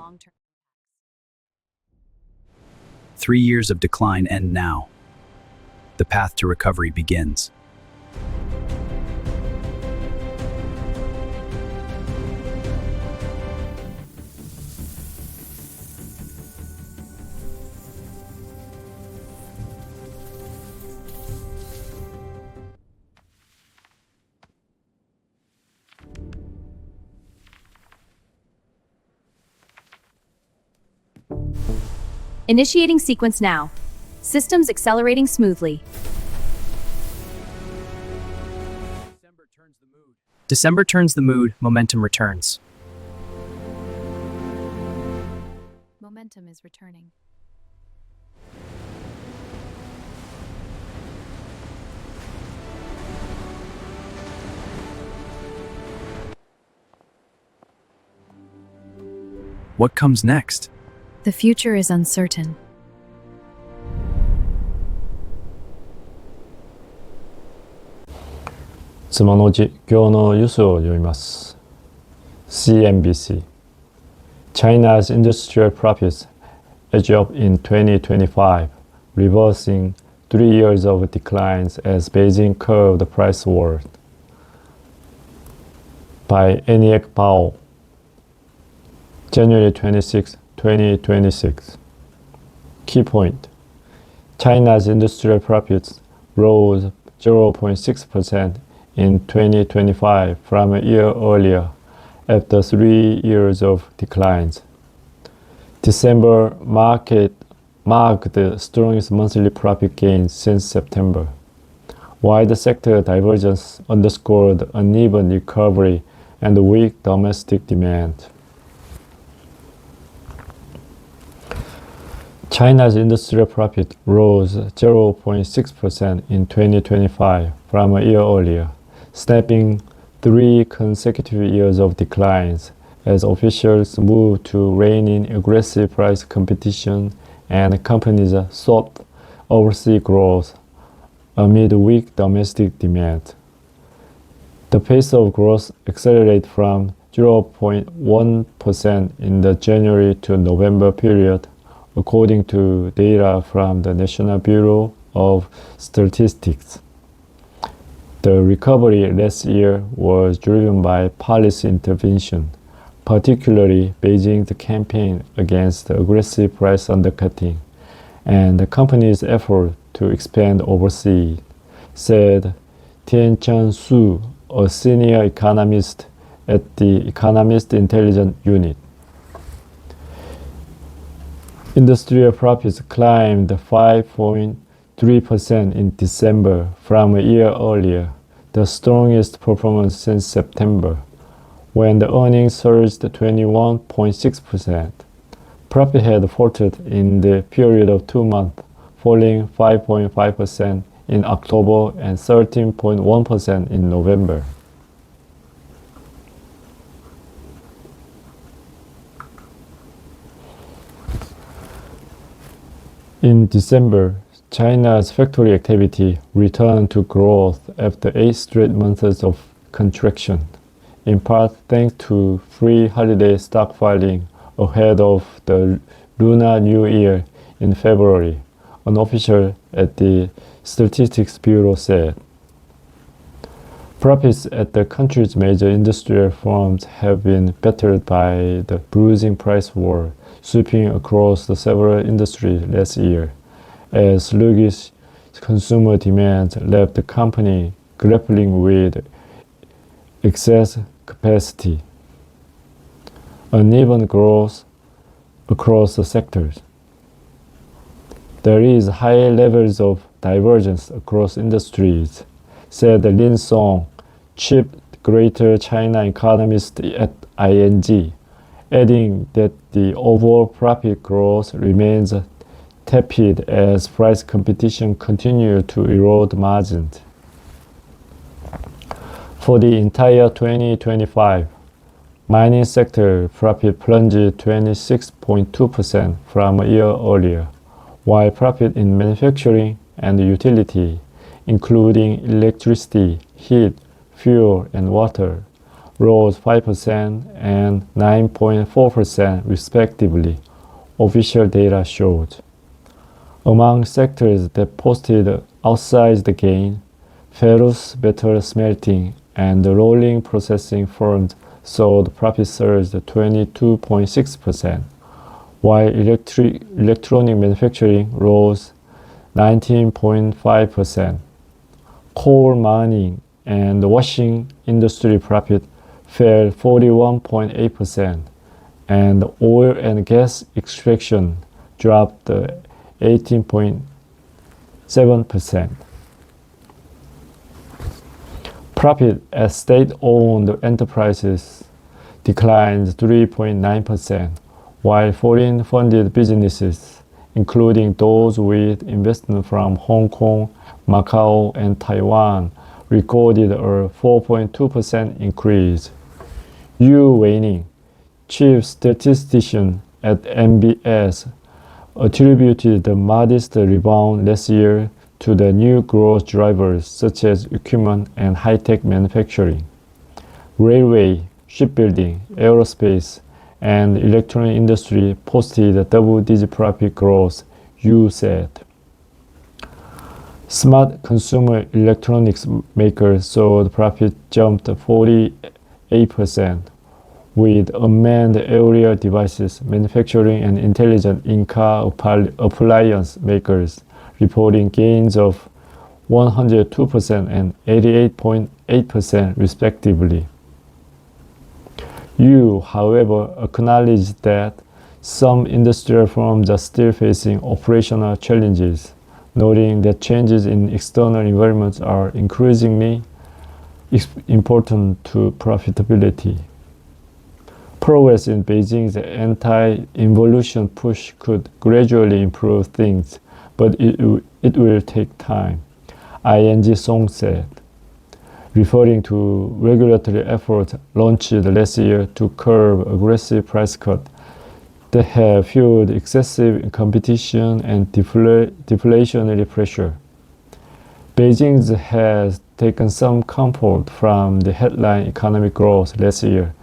long-term. 3 years of decline end now. The path to recovery begins. Initiating sequence now. Systems accelerating smoothly. December turns the mood, momentum returns. Momentum is returning. What comes next? The future is uncertain. Tsummanおじ今日のニュースを読みます。CNBC China's industrial profits edge up in 2025, reversing 3 years of declines as Beijing curbed the price war. By ENIAC Bao, January 26, 2026. Key point: China's industrial profits rose 0.6% in 2025 from a year earlier, after 3 years of declines. December marked the strongest monthly profit gains since September, while the sector divergence underscored uneven recovery and weak domestic demand. China's industrial profit rose 0.6% in 2025 from a year earlier, snapping 3 consecutive years of declines as officials moved to rein in aggressive price competition and companies sought overseas growth amid weak domestic demand. The pace of growth accelerated from 0.1% in the January to November period, according to data from the National Bureau of Statistics. The recovery last year was driven by policy intervention, particularly Beijing's campaign against aggressive price undercutting and the company's effort to expand overseas, said Tiancheng Su, a senior economist at the Economist Intelligence Unit. Industrial profits climbed 5.3% in December from a year earlier, the strongest performance since September, when the earnings surged 21.6%. Profit had faltered in the period of 2 months, falling 5.5% in October and 13.1% in November. In December, China's factory activity returned to growth after 8 straight months of contraction, in part thanks to free holiday stockpiling ahead of the Lunar New Year in February, an official at the Statistics Bureau said. Profits at the country's major industrial firms have been battered by the bruising price war sweeping across the several industries last year, as sluggish consumer demand left the company grappling with excess capacity. Uneven growth across the sectors. There is high levels of divergence across industries, said Lin Song, chief Greater China economist at ING, adding that the overall profit growth remains tepid as price competition continues to erode margins. For the entire 2025, mining sector profit plunged 26.2% from a year earlier, while profit in manufacturing and utility, including electricity, heat, fuel, and water, rose 5% and 9.4% respectively, official data showed. Among sectors that posted outsized gain, ferrous metal smelting and rolling processing firms saw the profit surge 22.6%, while electronic manufacturing rose 19.5%. Coal mining and washing industry profit fell 41.8%, and oil and gas extraction dropped 18.7%. Profit at state-owned enterprises declined 3.9%, while foreign-funded businesses, including those with investment from Hong Kong, Macau, and Taiwan, recorded a 4.2% increase. Yu Weining, chief statistician at MBS, attributed the modest rebound last year to the new growth drivers such as equipment and high-tech manufacturing. Railway, shipbuilding, aerospace, and electronic industry posted double-digit profit growth, Yu said. Smart consumer electronics makers saw the profit jumped 48%, with unmanned aerial devices manufacturing and intelligent in-car appliance makers reporting gains of 102% and 88.8% respectively. Yu, however, acknowledged that some industrial firms are still facing operational challenges, noting that changes in external environments are increasingly important to profitability. Progress in Beijing's anti-involution push could gradually improve things, but it will take time, ING Song said, referring to regulatory efforts launched last year to curb aggressive price cuts that have fueled excessive competition and deflationary pressure. Beijing has taken some comfort from the headline economic growth last year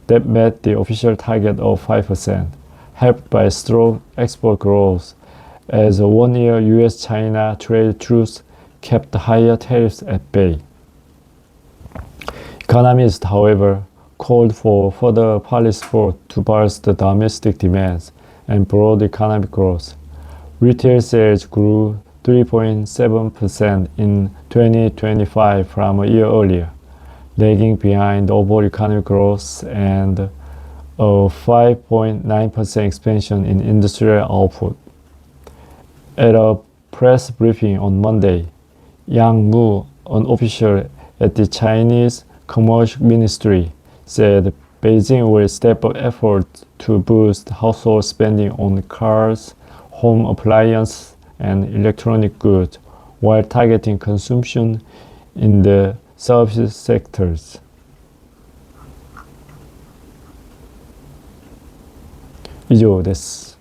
that met the official target of 5%, helped by strong export growth as a one-year US-China trade truce kept higher tariffs at bay. Economists, however, called for further policy support to bolster domestic demands and broad economic growth. Retail sales grew 3.7% in 2025 from a year earlier, lagging behind overall economic growth and a 5.9% expansion in industrial output. At a press briefing on Monday, Yang Mu, an official at the Chinese Commerce Ministry, said Beijing will step up efforts to boost household spending on cars, home appliances, and electronic goods, while targeting consumption in the service sectors. 以上です。